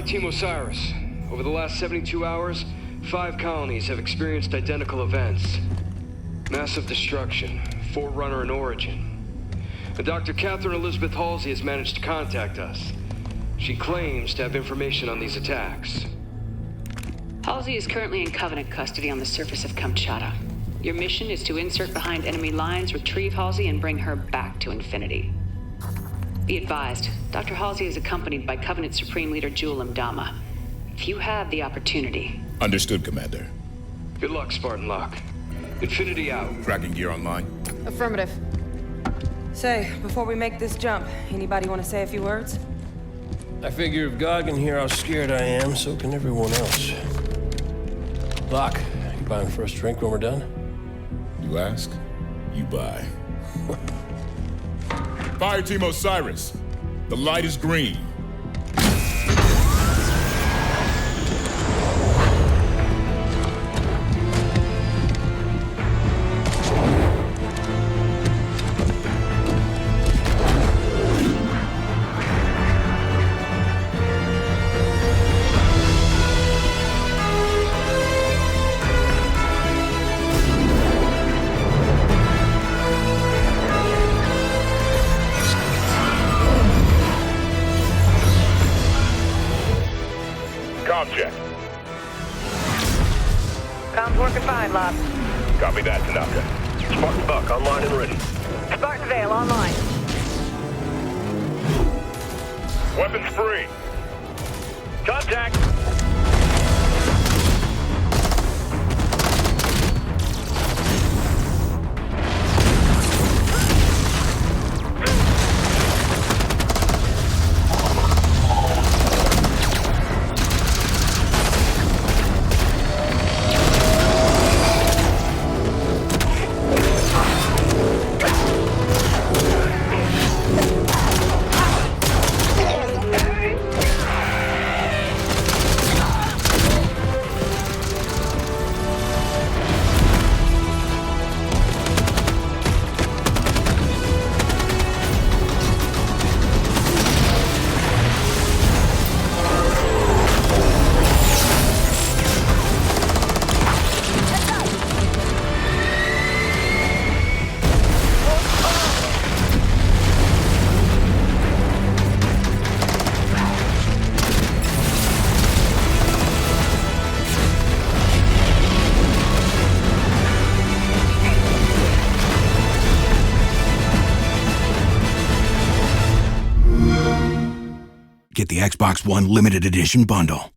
Team Osiris. Over the last 72 hours, 5 colonies have experienced identical events. Massive destruction, Forerunner in origin. And Dr. Catherine Elizabeth Halsey has managed to contact us. She claims to have information on these attacks. Halsey is currently in Covenant custody on the surface of Kamchatka. Your mission is to insert behind enemy lines, retrieve Halsey, and bring her back to Infinity. Be advised, Dr. Halsey is accompanied by Covenant Supreme Leader Jewel Mdama. If you have the opportunity... Understood, Commander. Good luck, Spartan Locke. Infinity out. Tracking gear online. Affirmative. Say, before we make this jump, anybody want to say a few words? I figure if God can hear how scared I am, so can everyone else. Locke, you buying first drink when we're done? You ask, you buy. Fire Team Osiris. The light is green. Check. Comms working fine, Lab. Copy that, Tanaka. Spartan Buck online and ready. Spartan Vale online. Weapons free. Contact. Get the Xbox One Limited Edition bundle.